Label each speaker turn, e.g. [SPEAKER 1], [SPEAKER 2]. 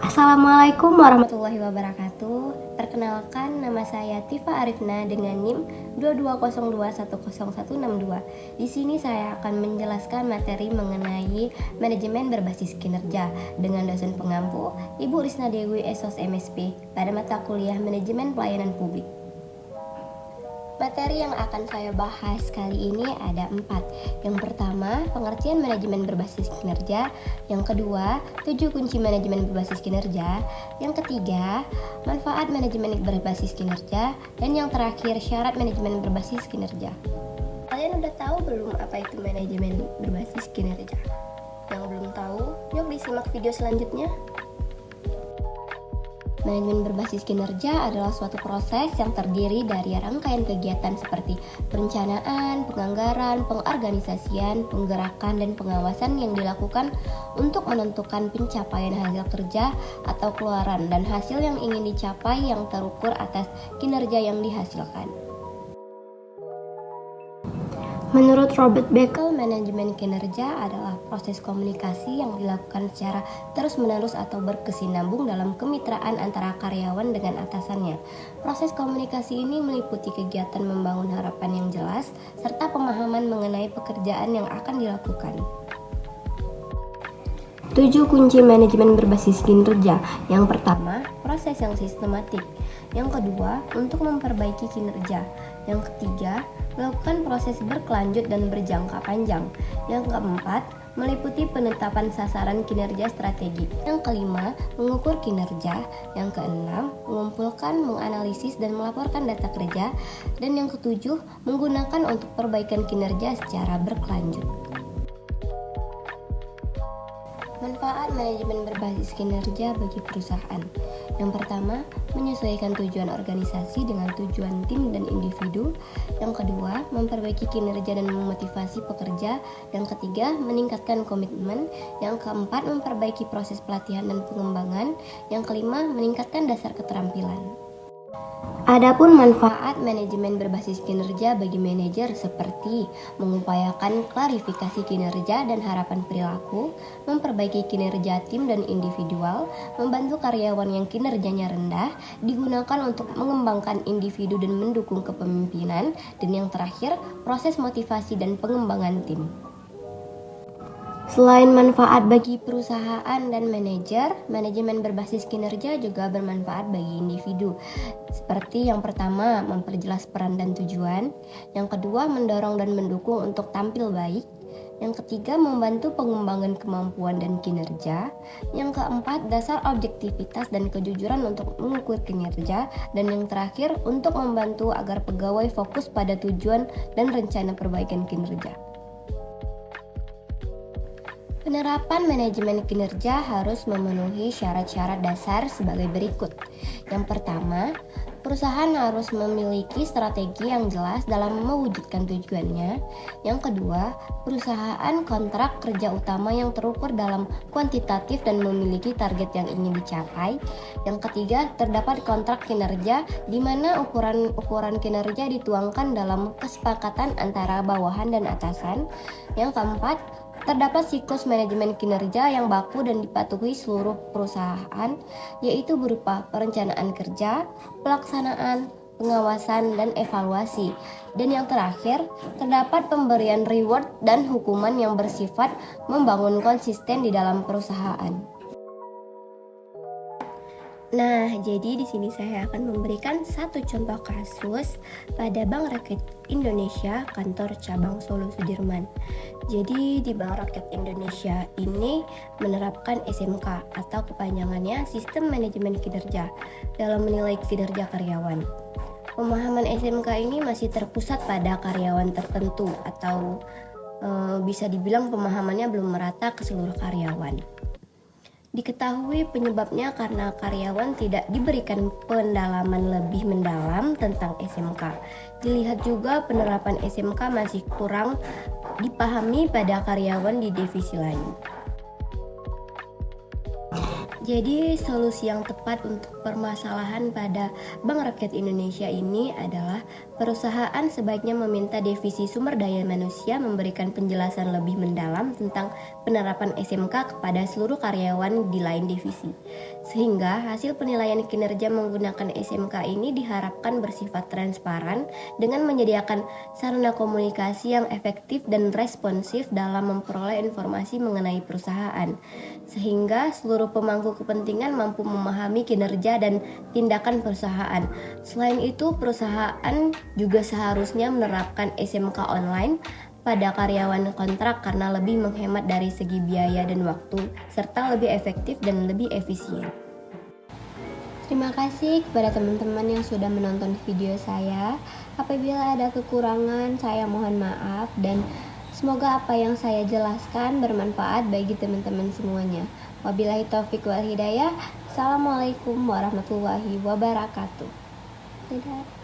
[SPEAKER 1] Assalamualaikum warahmatullahi wabarakatuh. Perkenalkan, nama saya Tifa Arifna dengan NIM 2202101162. Di sini saya akan menjelaskan materi mengenai manajemen berbasis kinerja dengan dosen pengampu Ibu Risna Dewi SOS MSP pada mata kuliah Manajemen Pelayanan Publik. Materi yang akan saya bahas kali ini ada 4. Yang pertama, pengertian manajemen berbasis kinerja. Yang kedua, 7 kunci manajemen berbasis kinerja. Yang ketiga, manfaat manajemen berbasis kinerja. Dan yang terakhir, syarat manajemen berbasis kinerja. Kalian udah tahu belum apa itu manajemen berbasis kinerja? Yang belum tahu, yuk disimak video selanjutnya. Manajemen berbasis kinerja adalah suatu proses yang terdiri dari rangkaian kegiatan seperti perencanaan, penganggaran, pengorganisasian, penggerakan, dan pengawasan yang dilakukan untuk menentukan pencapaian hasil kerja atau keluaran dan hasil yang ingin dicapai yang terukur atas kinerja yang dihasilkan. Menurut Robert Beckel, manajemen kinerja adalah proses komunikasi yang dilakukan secara terus-menerus atau berkesinambung dalam kemitraan antara karyawan dengan atasannya. Proses komunikasi ini meliputi kegiatan membangun harapan yang jelas serta pemahaman mengenai pekerjaan yang akan dilakukan. 7 kunci manajemen berbasis kinerja. Yang pertama, proses yang sistematik. Yang kedua, untuk memperbaiki kinerja. Yang ketiga, melakukan proses berkelanjut dan berjangka panjang. Yang keempat, meliputi penetapan sasaran kinerja strategi. Yang kelima, mengukur kinerja. Yang keenam, mengumpulkan, menganalisis, dan melaporkan data kerja. Dan yang ketujuh, menggunakan untuk perbaikan kinerja secara berkelanjut. Manfaat manajemen berbasis kinerja bagi perusahaan. Yang pertama, menyesuaikan tujuan organisasi dengan tujuan tim dan individu. Yang kedua, memperbaiki kinerja dan memotivasi pekerja. Yang ketiga, meningkatkan komitmen. Yang keempat, memperbaiki proses pelatihan dan pengembangan. Yang kelima, meningkatkan dasar keterampilan. Adapun manfaat manajemen berbasis kinerja bagi manajer seperti mengupayakan klarifikasi kinerja dan harapan perilaku, memperbaiki kinerja tim dan individual, membantu karyawan yang kinerjanya rendah, digunakan untuk mengembangkan individu dan mendukung kepemimpinan, dan yang terakhir, proses motivasi dan pengembangan tim. Selain manfaat bagi perusahaan dan manajer, manajemen berbasis kinerja juga bermanfaat bagi individu. Seperti yang pertama, memperjelas peran dan tujuan. Yang kedua, mendorong dan mendukung untuk tampil baik. Yang ketiga, membantu pengembangan kemampuan dan kinerja. Yang keempat, dasar objektivitas dan kejujuran untuk mengukur kinerja. Dan yang terakhir, untuk membantu agar pegawai fokus pada tujuan dan rencana perbaikan kinerja. Penerapan manajemen kinerja harus memenuhi syarat-syarat dasar sebagai berikut. Yang pertama, perusahaan harus memiliki strategi yang jelas dalam mewujudkan tujuannya. Yang kedua, perusahaan kontrak kerja utama yang terukur dalam kuantitatif dan memiliki target yang ingin dicapai. Yang ketiga, terdapat kontrak kinerja di mana ukuran kinerja dituangkan dalam kesepakatan antara bawahan dan atasan. Yang keempat, terdapat siklus manajemen kinerja yang baku dan dipatuhi seluruh perusahaan, yaitu berupa perencanaan kerja, pelaksanaan, pengawasan, dan evaluasi. Dan yang terakhir, terdapat pemberian reward dan hukuman yang bersifat membangun konsisten di dalam perusahaan. Nah, jadi di sini saya akan memberikan satu contoh kasus pada Bank Rakyat Indonesia, kantor cabang Solo Sudirman. Jadi di Bank Rakyat Indonesia ini menerapkan SMK atau kepanjangannya Sistem Manajemen Kinerja dalam menilai kinerja karyawan. Pemahaman SMK ini masih terpusat pada karyawan tertentu atau bisa dibilang pemahamannya belum merata ke seluruh karyawan. Diketahui penyebabnya karena karyawan tidak diberikan pendalaman lebih mendalam tentang SMK. Dilihat juga penerapan SMK masih kurang dipahami pada karyawan di divisi lain. Jadi solusi yang tepat untuk permasalahan pada Bank Rakyat Indonesia ini adalah perusahaan sebaiknya meminta Divisi Sumber Daya Manusia memberikan penjelasan lebih mendalam tentang penerapan SMK kepada seluruh karyawan di lain divisi. Sehingga hasil penilaian kinerja menggunakan SMK ini diharapkan bersifat transparan dengan menyediakan sarana komunikasi yang efektif dan responsif dalam memperoleh informasi mengenai perusahaan, sehingga seluruh pemangku kepentingan mampu memahami kinerja dan tindakan perusahaan. Selain itu, perusahaan juga seharusnya menerapkan SMK online pada karyawan kontrak karena lebih menghemat dari segi biaya dan waktu, serta lebih efektif dan lebih efisien. Terima kasih kepada teman-teman yang sudah menonton video saya. Apabila ada kekurangan, saya mohon maaf dan semoga apa yang saya jelaskan bermanfaat bagi teman-teman semuanya. Wabillahi taufiq wal hidayah. Assalamualaikum warahmatullahi wabarakatuh. Dadah.